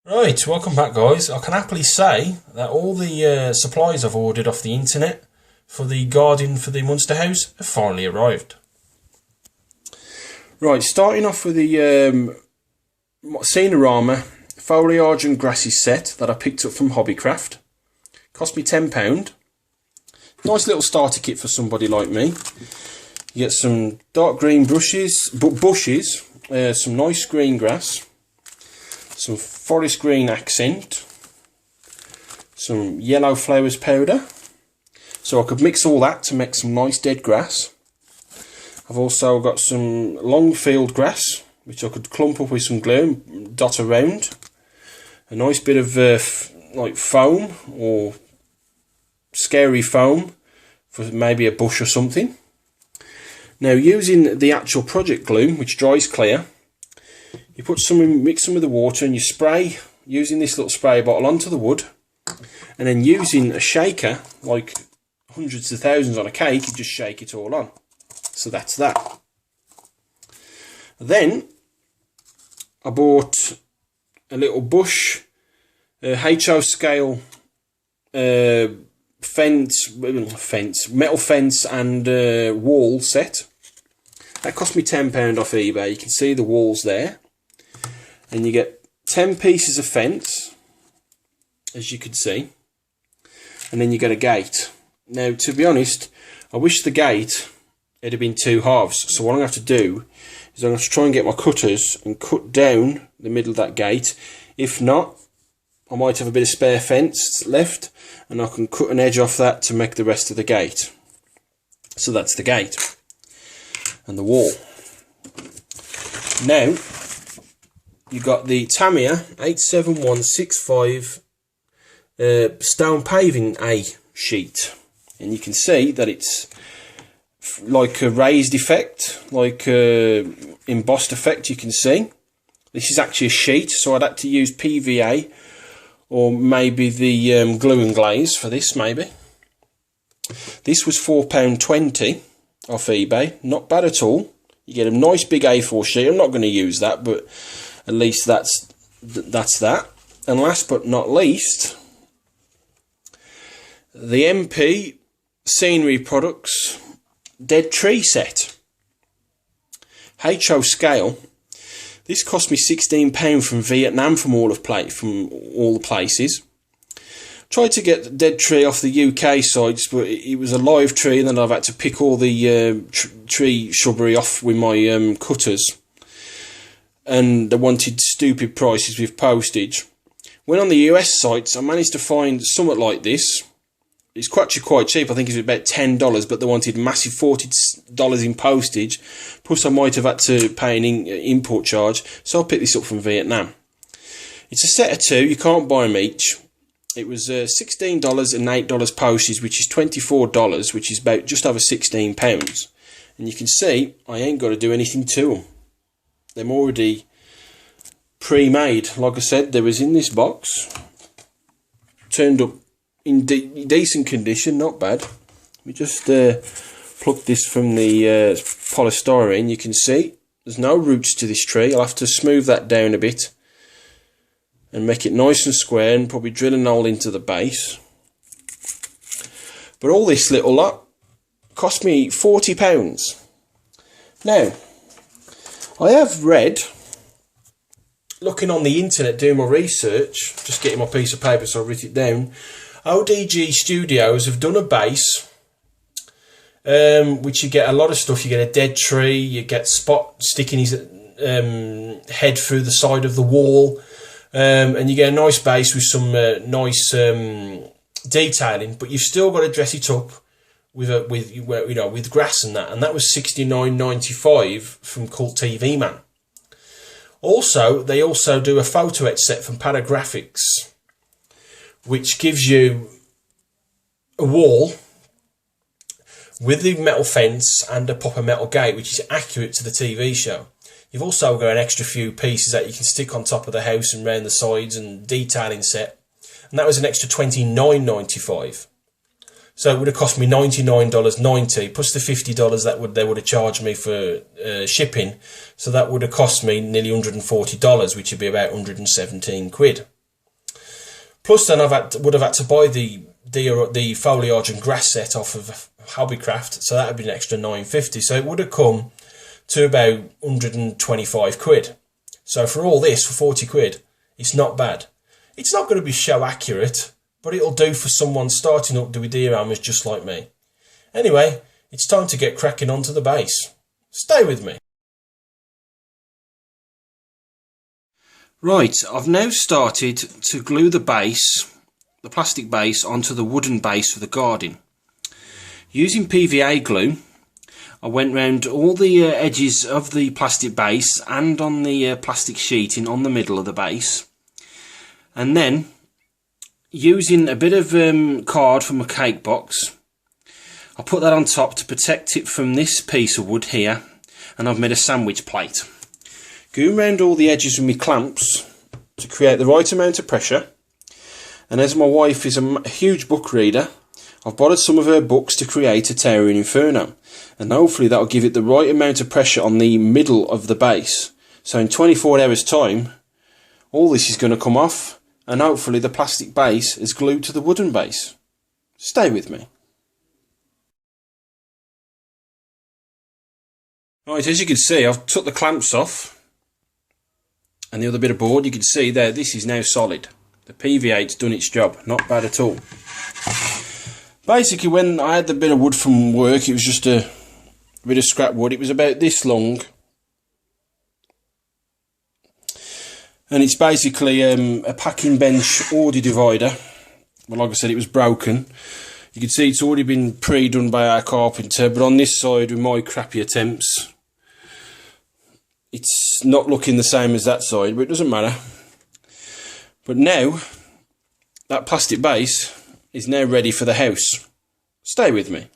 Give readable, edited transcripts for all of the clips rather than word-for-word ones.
Right, welcome back guys. I can happily say that all the supplies I've ordered off the internet for the garden for the Munster house have finally arrived. Right, starting off with the Scenorama foliage and grasses set that I picked up from Hobbycraft. Cost me £10. Nice little starter kit for somebody like me. You get some dark green bushes, some nice green grass, some forest green accent, some yellow flowers powder, so I could mix all that to make some nice dead grass. I've also got some long field grass which I could clump up with some glue and dot around. A nice bit of like foam or scary foam for maybe a bush or something. Now, using the actual project glue, which dries clear, you put some, mix some of the water and you spray using this little spray bottle onto the wood, and then using a shaker, like hundreds of thousands on a cake, you just shake it all on. So that's that. Then I bought a little bush HO scale metal fence and wall set. That cost me £10 off eBay. You can see the walls there, and you get 10 pieces of fence, as you can see, and then you get a gate. Now, to be honest, I wish the gate had been two halves, so what I'm going to have to do is I'm going to try and get my cutters and cut down the middle of that gate. If not, I might have a bit of spare fence left, and I can cut an edge off that to make the rest of the gate. So that's the gate and the wall. Now you got the Tamiya 87165 stone paving A sheet, and you can see that it's like a raised effect, like a embossed effect. You can see this is actually a sheet, so I'd have to use PVA or maybe the glue and glaze for this. Maybe this was £4.20 off eBay. Not bad at all. You get a nice big A4 sheet. I'm not going to use that, but at least that's that. And last but not least, the MP Scenery Products Dead Tree Set, HO scale. This cost me £16 from Vietnam from all the places. Tried to get dead tree off the UK sites, but it was a live tree, and then I've had to pick all the tree shrubbery off with my cutters. And they wanted stupid prices with postage. Went on the US sites, I managed to find something like this. It's actually quite cheap. I think it's about $10, but they wanted massive $40 in postage. Plus I might have had to pay an import charge, so I picked this up from Vietnam. It's a set of two, you can't buy them each. It was $16 and $8 postage, which is $24, which is about just over £16. And you can see I ain't got to do anything to them. They're already pre-made. Like I said, they was in this box, turned up in decent condition, not bad. We just plucked this from the polystyrene. You can see there's no roots to this tree. I'll have to smooth that down a bit and make it nice and square, and probably drill a hole into the base. But all this little lot cost me £40. Now, I have read, looking on the internet, doing my research, just getting my piece of paper so I wrote it down, ODG Studios have done a base, which you get a lot of stuff. You get a dead tree, you get Spot sticking his head through the side of the wall, and you get a nice base with some nice detailing, but you've still got to dress it up with grass and that. And that was $69.95 from Cult TV Man. Also, they also do a photo etch set from Paragraphics, which gives you a wall with the metal fence and a proper metal gate, which is accurate to the TV show. You've also got an extra few pieces that you can stick on top of the house and round the sides, and detailing set, and that was an extra $29.95. So it would have cost me $99.90 plus the $50 that they would have charged me for shipping. So that would have cost me nearly $140, which would be about 117 quid. Plus then would have had to buy the foliage and grass set off of Hobbycraft, so that would be an extra £9.50. So it would have come to about 125 quid. So for all this, for 40 quid, it's not bad. It's not going to be show accurate, but it'll do for someone starting up with deer hammers just like me. Anyway, it's time to get cracking onto the base. Stay with me. Right, I've now started to glue the base, the plastic base, onto the wooden base for the garden. Using PVA glue, I went round all the edges of the plastic base and on the plastic sheeting on the middle of the base. And then, using a bit of card from a cake box, I put that on top to protect it from this piece of wood here, and I've made a sandwich plate. Going round all the edges with my clamps to create the right amount of pressure. And as my wife is a huge book reader, I've borrowed some of her books to create a towering inferno, and hopefully that'll give it the right amount of pressure on the middle of the base. So in 24 hours time, all this is going to come off, and hopefully the plastic base is glued to the wooden base. Stay with me. Right, as you can see, I've took the clamps off, and the other bit of board, you can see there, this is now solid. The PVA's done its job, not bad at all. Basically, when I had the bit of wood from work, it was just a bit of scrap wood. It was about this long. And it's basically a packing bench Audi divider. Well, like I said, it was broken. You can see it's already been pre-done by our carpenter. But on this side, with my crappy attempts, it's not looking the same as that side. But it doesn't matter. But now, that plastic base is now ready for the house. Stay with me.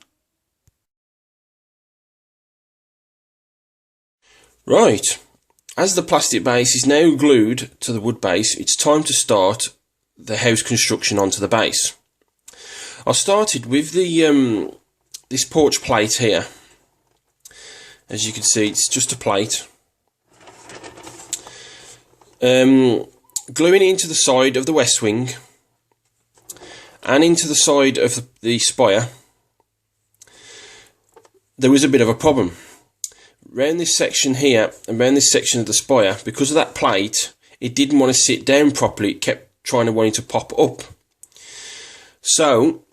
Right, as the plastic base is now glued to the wood base, it's time to start the house construction onto the base. I started with the this porch plate here. As you can see, it's just a plate. Gluing it into the side of the west wing and into the side of the spire. There was a bit of a problem. Round this section here and round this section of the spire, because of that plate, it didn't want to sit down properly. It kept wanting to pop up. So,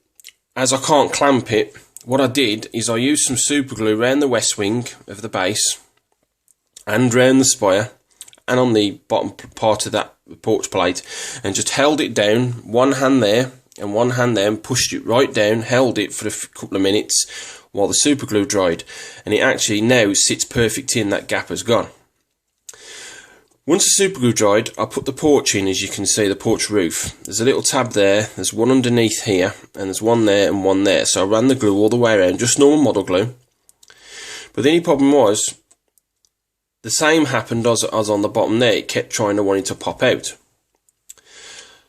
as I can't clamp it, what I did is I used some super glue around the west wing of the base and round the spire and on the bottom part of that porch plate, and just held it down, one hand there and one hand there, and pushed it right down, held it for a couple of minutes while the super glue dried, and it actually now sits perfect in. That gap has gone. Once the super glue dried, I put the porch in. As you can see, the porch roof, there's a little tab there, there's one underneath here, and there's one there and one there. So I ran the glue all the way around, just normal model glue. But the only problem was, the same happened as on the bottom there. It kept wanting to pop out.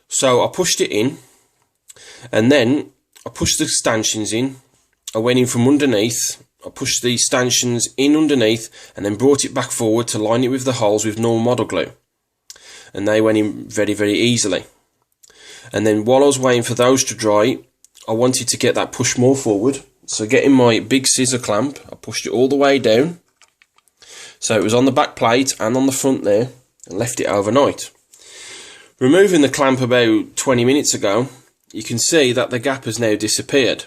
So I pushed it in, and then I pushed the stanchions in. I went in from underneath, I pushed the stanchions in underneath, and then brought it back forward to line it with the holes with normal model glue. And they went in very, very easily. And then while I was waiting for those to dry, I wanted to get that pushed more forward. So getting my big scissor clamp, I pushed it all the way down. So it was on the back plate and on the front there, and left it overnight. Removing the clamp about 20 minutes ago, you can see that the gap has now disappeared.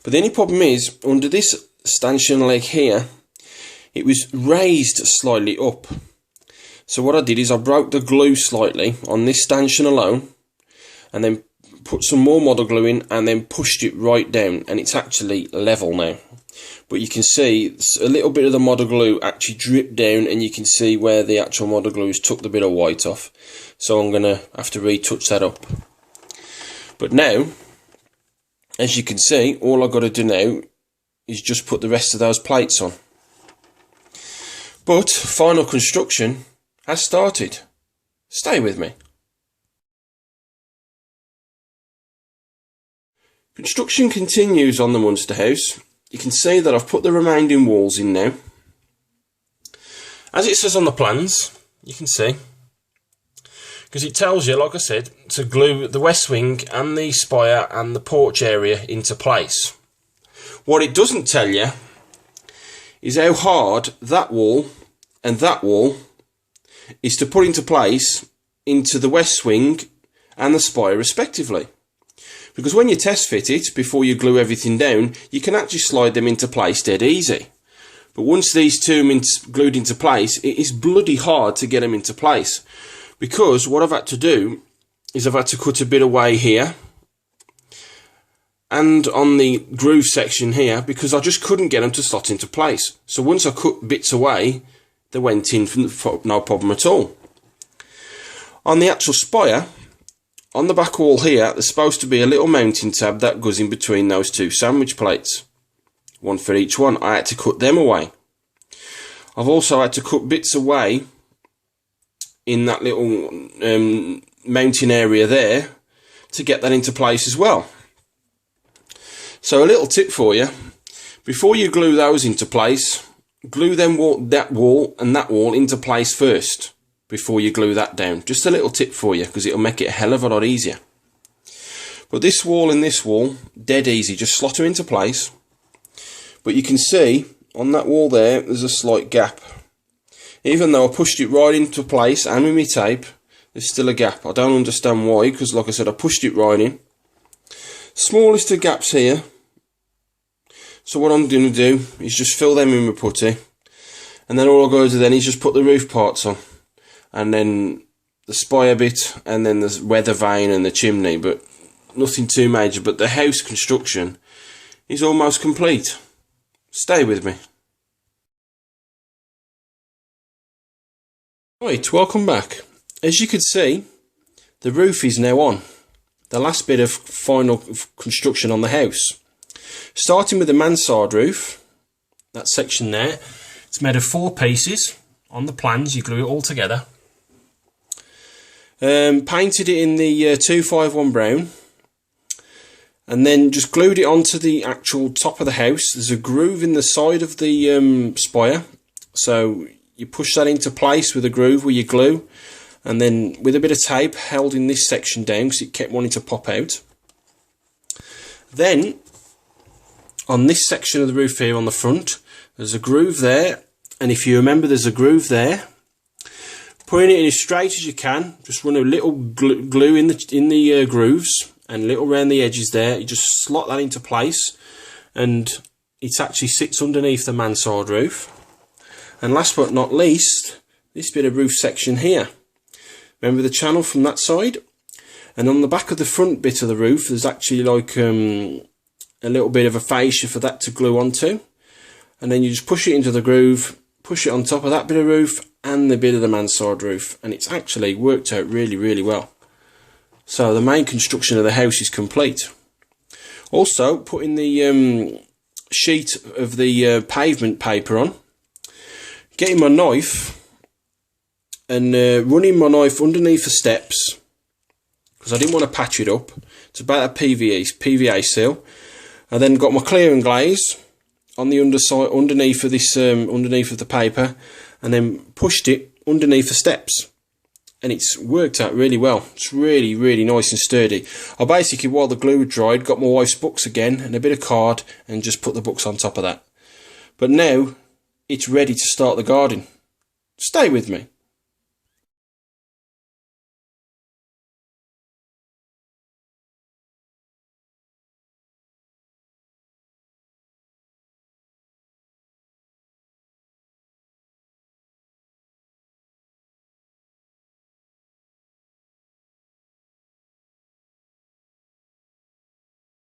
But the only problem is, under this stanchion leg here, it was raised slightly up. So what I did is I broke the glue slightly on this stanchion alone, and then put some more model glue in, and then pushed it right down, and it's actually level now. But you can see a little bit of the model glue actually dripped down, and you can see where the actual model glue has took the bit of white off. So I'm going to have to retouch that up. But now, as you can see, all I've got to do now is just put the rest of those plates on. But final construction has started. Stay with me. Construction continues on the Munster house. You can see that I've put the remaining walls in now. As it says on the plans, you can see, because it tells you, like I said, to glue the west wing and the spire and the porch area into place. What it doesn't tell you is how hard that wall and that wall is to put into place into the west wing and the spire respectively. Because when you test fit it, before you glue everything down, you can actually slide them into place dead easy. But once these two are glued into place, it is bloody hard to get them into place. Because what I've had to do is I've had to cut a bit away here and on the groove section here, because I just couldn't get them to slot into place. So once I cut bits away, they went in for no problem at all. On the actual spire, on the back wall here, there's supposed to be a little mounting tab that goes in between those two sandwich plates. One for each one. I had to cut them away. I've also had to cut bits away in that little mounting area there to get that into place as well. So a little tip for you, before you glue those into place, glue them that wall and that wall into place first before you glue that down. Just a little tip for you, because it'll make it a hell of a lot easier. But this wall and this wall, dead easy, just slot them into place. But you can see on that wall there, there's a slight gap. Even though I pushed it right into place and with my tape, there's still a gap. I don't understand why, because like I said, I pushed it right in. Smallest of gaps here. So what I'm going to do is just fill them in with putty. And then all I go to then is just put the roof parts on. And then the spire bit, and then the weather vane and the chimney. But nothing too major. But the house construction is almost complete. Stay with me. Right, welcome back. As you can see, the roof is now on. The last bit of final construction on the house. Starting with the mansard roof, that section there, it's made of 4 pieces. On the plans, you glue it all together. Painted it in the 251 brown. And then just glued it onto the actual top of the house. There's a groove in the side of the spire. So you push that into place with a groove where you glue. And then with a bit of tape held in this section down because it kept wanting to pop out. Then on this section of the roof here on the front, there's a groove there. And if you remember, there's a groove there. Putting it in as straight as you can. Just run a little glue in the grooves. And little around the edges there, you just slot that into place, and it actually sits underneath the mansard roof. And last but not least, this bit of roof section here. Remember the channel from that side? And on the back of the front bit of the roof, there's actually like a little bit of a fascia for that to glue onto. And then you just push it into the groove, push it on top of that bit of roof and the bit of the mansard roof. And it's actually worked out really, really well. So the main construction of the house is complete. Also, putting the sheet of the pavement paper on, getting my knife and running my knife underneath the steps, because I didn't want to patch it up. It's about a PVA seal. I then got my clearing glaze on the underside, underneath of this, underneath of the paper, and then pushed it underneath the steps. And it's worked out really well. It's really, really nice and sturdy. I basically, while the glue had dried, got my wife's books again and a bit of card and just put the books on top of that. But now, it's ready to start the garden. Stay with me.